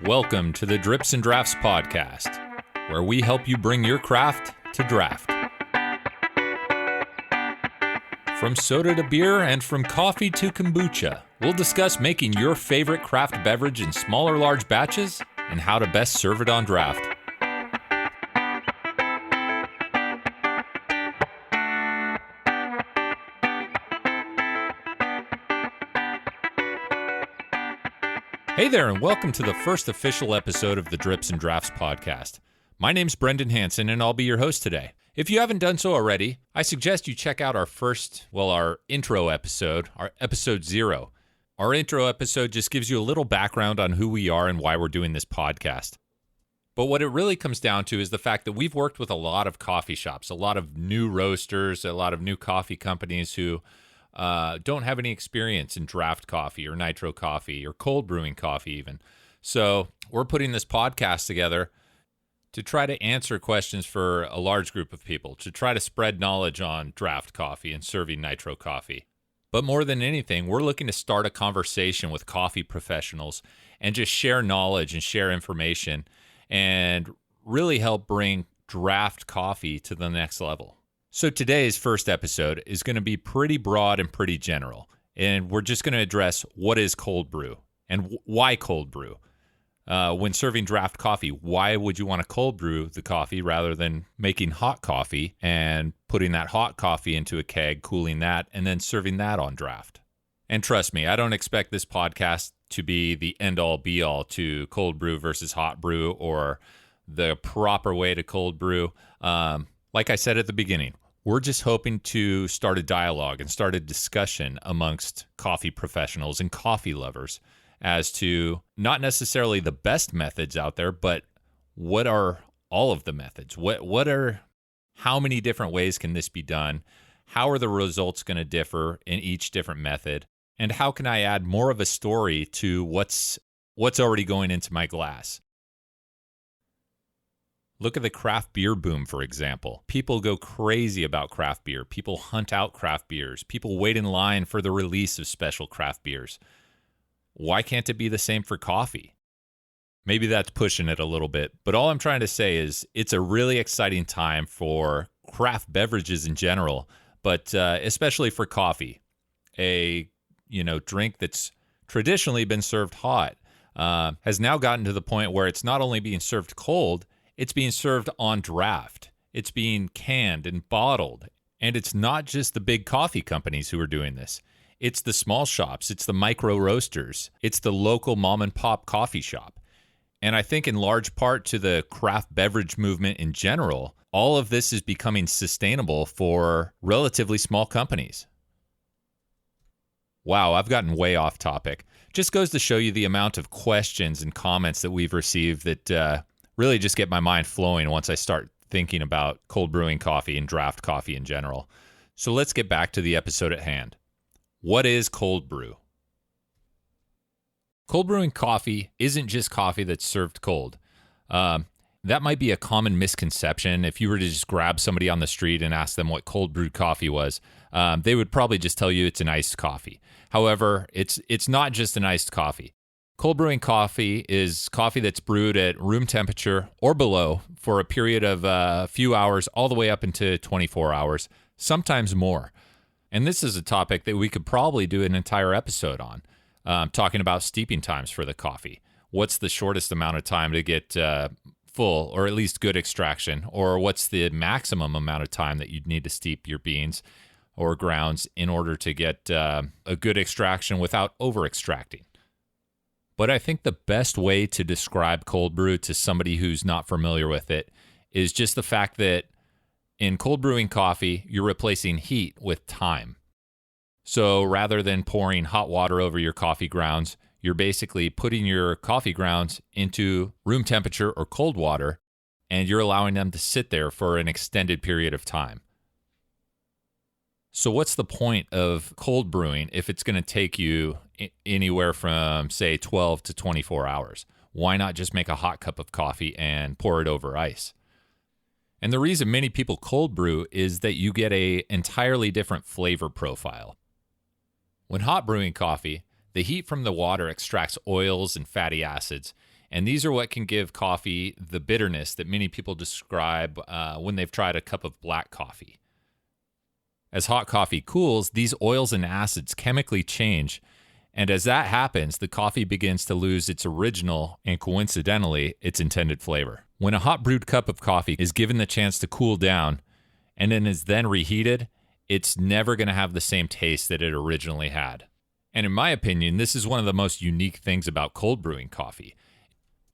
Welcome to the Drips Draughts Podcast, where we help you bring your craft to draft. From soda to beer and from coffee to kombucha, we'll discuss making your favorite craft beverage in small or large batches and how to best serve it on draft. Hey there, and welcome to the first official episode of the Drips Draughts Podcast. My name's Brendan Hansen, and I'll be your host today. If you haven't done so already, I suggest you check out our intro episode, our episode 0. Our intro episode just gives you a little background on who we are and why we're doing this podcast. But what it really comes down to is the fact that we've worked with a lot of coffee shops, a lot of new roasters, a lot of new coffee companies who don't have any experience in draft coffee or nitro coffee or cold brewing coffee even. So we're putting this podcast together to try to answer questions for a large group of people, to try to spread knowledge on draft coffee and serving nitro coffee. But more than anything, we're looking to start a conversation with coffee professionals and just share knowledge and share information and really help bring draft coffee to the next level. So today's first episode is going to be pretty broad and pretty general, and we're just going to address what is cold brew and why cold brew. When serving draft coffee, why would you want to cold brew the coffee rather than making hot coffee and putting that hot coffee into a keg, cooling that, and then serving that on draft? And trust me, I don't expect this podcast to be the end-all, be-all to cold brew versus hot brew or the proper way to cold brew. Like I said at the beginning, we're just hoping to start a dialogue and start a discussion amongst coffee professionals and coffee lovers as to not necessarily the best methods out there, but what are all of the methods? How many different ways can this be done? How are the results going to differ in each different method? And how can I add more of a story to what's already going into my glass? Look at the craft beer boom, for example. People go crazy about craft beer. People hunt out craft beers. People wait in line for the release of special craft beers. Why can't it be the same for coffee? Maybe that's pushing it a little bit, but all I'm trying to say is it's a really exciting time for craft beverages in general, but especially for coffee. A drink that's traditionally been served hot has now gotten to the point where it's not only being served cold, it's being served on draft. It's being canned and bottled. And it's not just the big coffee companies who are doing this. It's the small shops. It's the micro roasters. It's the local mom and pop coffee shop. And I think in large part to the craft beverage movement in general, all of this is becoming sustainable for relatively small companies. Wow, I've gotten way off topic. Just goes to show you the amount of questions and comments that we've received that really just get my mind flowing once I start thinking about cold brewing coffee and draft coffee in general. So let's get back to the episode at hand. What is cold brew? Cold brewing coffee isn't just coffee that's served cold. That might be a common misconception. If you were to just grab somebody on the street and ask them what cold brewed coffee was, they would probably just tell you it's an iced coffee. However, it's not just an iced coffee. Cold brewing coffee is coffee that's brewed at room temperature or below for a period of a few hours all the way up into 24 hours, sometimes more. And this is a topic that we could probably do an entire episode on, talking about steeping times for the coffee. What's the shortest amount of time to get full or at least good extraction? Or what's the maximum amount of time that you'd need to steep your beans or grounds in order to get a good extraction without over-extracting? But I think the best way to describe cold brew to somebody who's not familiar with it is just the fact that in cold brewing coffee, you're replacing heat with time. So rather than pouring hot water over your coffee grounds, you're basically putting your coffee grounds into room temperature or cold water, and you're allowing them to sit there for an extended period of time. So what's the point of cold brewing if it's going to take you anywhere from, say, 12 to 24 hours? Why not just make a hot cup of coffee and pour it over ice? And the reason many people cold brew is that you get an entirely different flavor profile. When hot brewing coffee, the heat from the water extracts oils and fatty acids, And these are what can give coffee the bitterness that many people describe when they've tried a cup of black coffee. As hot coffee cools, these oils and acids chemically change, and as that happens, the coffee begins to lose its original and coincidentally, its intended flavor. When a hot brewed cup of coffee is given the chance to cool down and then is then reheated, it's never going to have the same taste that it originally had. And in my opinion, this is one of the most unique things about cold brewing coffee,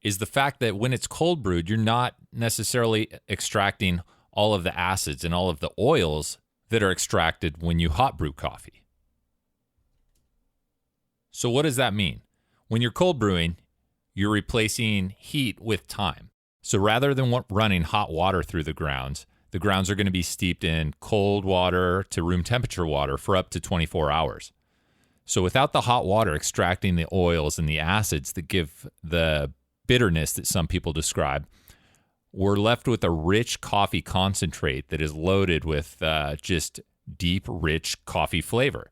is the fact that when it's cold brewed, you're not necessarily extracting all of the acids and all of the oils that are extracted when you hot brew coffee. So what does that mean? When you're cold brewing, you're replacing heat with time. So rather than running hot water through the grounds are going to be steeped in cold water to room temperature water for up to 24 hours. So without the hot water extracting the oils and the acids that give the bitterness that some people describe, we're left with a rich coffee concentrate that is loaded with just deep, rich coffee flavor.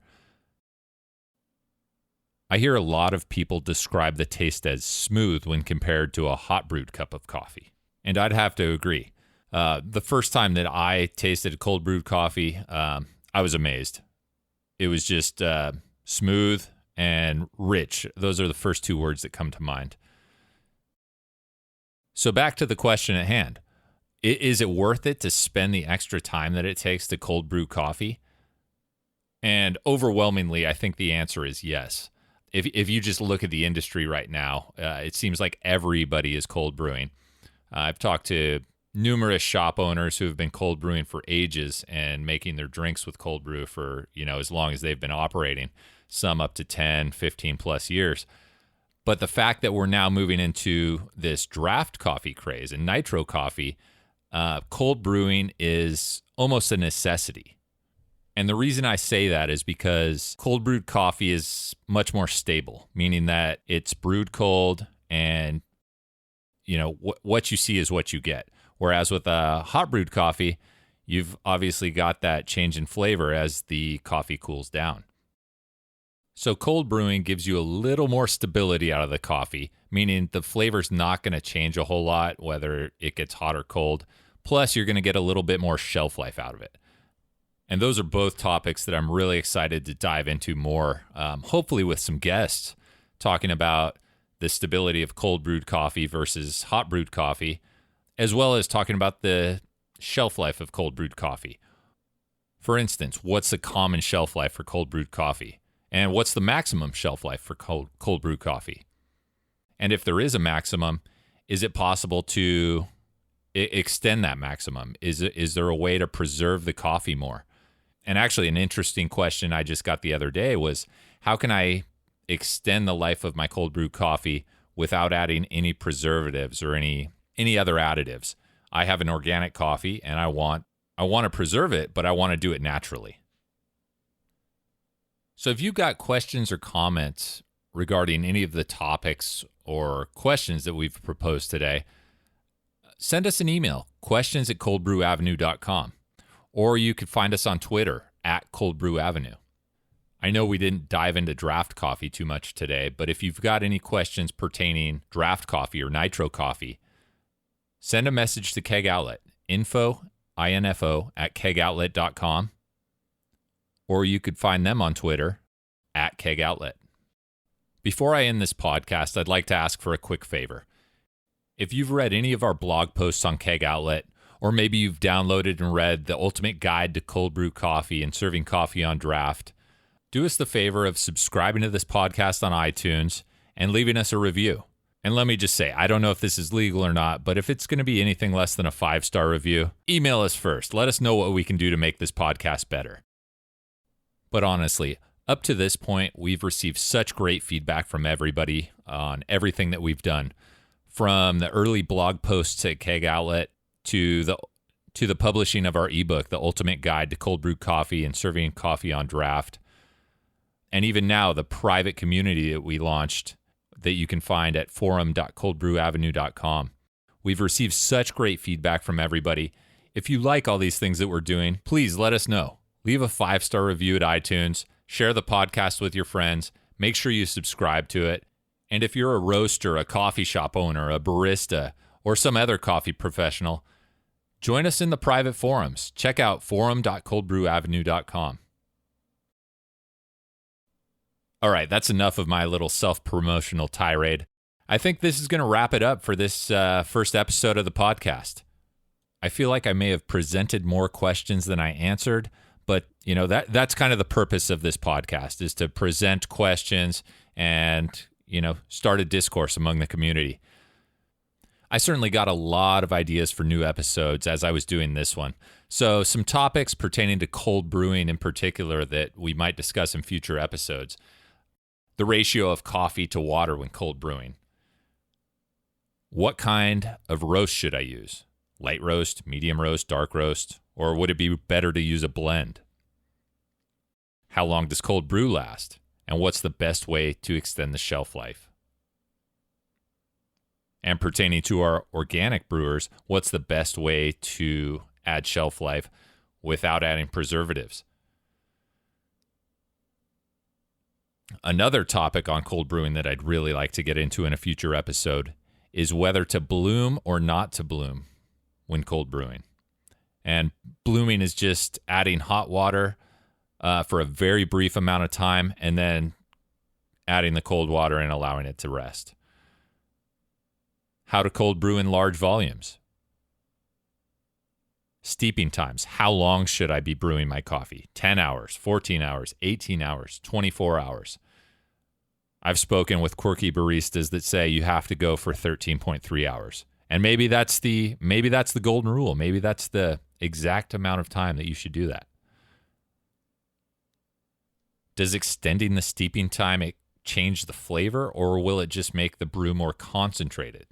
I hear a lot of people describe the taste as smooth when compared to a hot brewed cup of coffee. And I'd have to agree. The first time that I tasted cold brewed coffee, I was amazed. It was just smooth and rich. Those are the first two words that come to mind. So back to the question at hand. Is it worth it to spend the extra time that it takes to cold brew coffee? And overwhelmingly, I think the answer is yes. If you just look at the industry right now, it seems like everybody is cold brewing. I've talked to numerous shop owners who have been cold brewing for ages and making their drinks with cold brew for, as long as they've been operating, some up to 10, 15 plus years. But the fact that we're now moving into this draft coffee craze and nitro coffee, cold brewing is almost a necessity. And the reason I say that is because cold brewed coffee is much more stable, meaning that it's brewed cold and, what you see is what you get. Whereas with a hot brewed coffee, you've obviously got that change in flavor as the coffee cools down. So cold brewing gives you a little more stability out of the coffee, meaning the flavor's not going to change a whole lot, whether it gets hot or cold. Plus, you're going to get a little bit more shelf life out of it. And those are both topics that I'm really excited to dive into more, hopefully with some guests, talking about the stability of cold brewed coffee versus hot brewed coffee, as well as talking about the shelf life of cold brewed coffee. For instance, what's the common shelf life for cold brewed coffee? And what's the maximum shelf life for cold brew coffee? And if there is a maximum, is it possible to extend that maximum? Is there a way to preserve the coffee more? And actually, an interesting question I just got the other day was, how can I extend the life of my cold brew coffee without adding any preservatives or any other additives? I have an organic coffee and I want to preserve it, but I want to do it naturally. So if you've got questions or comments regarding any of the topics or questions that we've proposed today, send us an email, questions@coldbrewavenue.com, or you could find us on Twitter @coldbrewavenue. I know we didn't dive into draft coffee too much today, but if you've got any questions pertaining draft coffee or nitro coffee, send a message to Keg Outlet, info @kegoutlet.com, or you could find them on Twitter @KegOutlet. Before I end this podcast, I'd like to ask for a quick favor. If you've read any of our blog posts on Keg Outlet, or maybe you've downloaded and read The Ultimate Guide to Cold Brew Coffee and Serving Coffee on Draft, do us the favor of subscribing to this podcast on iTunes and leaving us a review. And let me just say, I don't know if this is legal or not, but if it's going to be anything less than a 5-star review, email us first. Let us know what we can do to make this podcast better. But honestly, up to this point, we've received such great feedback from everybody on everything that we've done, from the early blog posts at Keg Outlet to the publishing of our ebook, The Ultimate Guide to Cold Brew Coffee and Serving Coffee on Draft, and even now the private community that we launched that you can find at forum.coldbrewavenue.com. We've received such great feedback from everybody. If you like all these things that we're doing, please let us know. Leave a 5-star review at iTunes, share the podcast with your friends, make sure you subscribe to it, And if you're a roaster, a coffee shop owner, a barista, or some other coffee professional, join us in the private forums. Check out forum.coldbrewavenue.com. All right, that's enough of my little self-promotional tirade. I think this is going to wrap it up for this first episode of the podcast. I feel like I may have presented more questions than I answered, but that's kind of the purpose of this podcast, is to present questions and start a discourse among the community. I certainly got a lot of ideas for new episodes as I was doing this one. So some topics pertaining to cold brewing in particular that we might discuss in future episodes. The ratio of coffee to water when cold brewing. What kind of roast should I use? Light roast, medium roast, dark roast, or would it be better to use a blend? How long does cold brew last? And what's the best way to extend the shelf life? And pertaining to our organic brewers, what's the best way to add shelf life without adding preservatives? Another topic on cold brewing that I'd really like to get into in a future episode is whether to bloom or not to bloom when cold brewing. And blooming is just adding hot water for a very brief amount of time and then adding the cold water and allowing it to rest. How to cold brew in large volumes. Steeping times. How long should I be brewing my coffee? 10 hours, 14 hours, 18 hours, 24 hours. I've spoken with quirky baristas that say you have to go for 13.3 hours. And maybe that's the golden rule. Maybe that's the exact amount of time that you should do that. Does extending the steeping time change the flavor, or will it just make the brew more concentrated?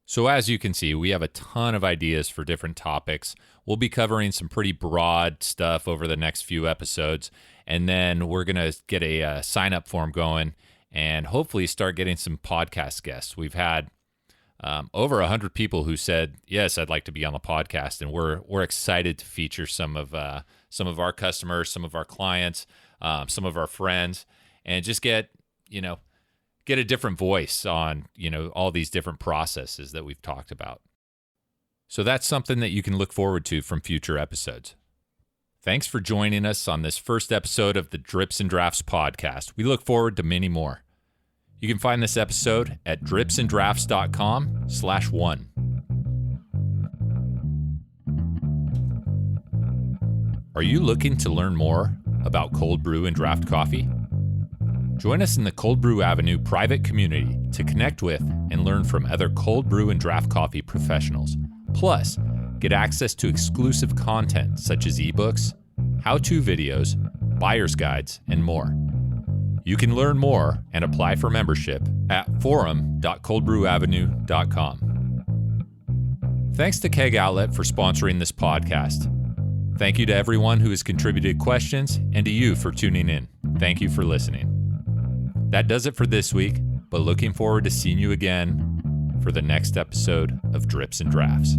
So as you can see, we have a ton of ideas for different topics. We'll be covering some pretty broad stuff over the next few episodes, and then we're going to get a sign-up form going and hopefully start getting some podcast guests. We've had over 100 people who said, yes, I'd like to be on the podcast, and we're excited to feature some of our customers, some of our clients, some of our friends, and just get a different voice on, all these different processes that we've talked about. So that's something that you can look forward to from future episodes. Thanks for joining us on this first episode of the Drips and Draughts Podcast. We look forward to many more. You can find this episode at dripsanddraughts.com/1. Are you looking to learn more about cold brew and draft coffee? Join us in the Cold Brew Avenue private community to connect with and learn from other cold brew and draft coffee professionals. Plus, get access to exclusive content such as ebooks, how-to videos, buyer's guides, and more. You can learn more and apply for membership at forum.coldbrewavenue.com. Thanks to Keg Outlet for sponsoring this podcast. Thank you to everyone who has contributed questions and to you for tuning in. Thank you for listening. That does it for this week, but looking forward to seeing you again for the next episode of Drips and Draughts.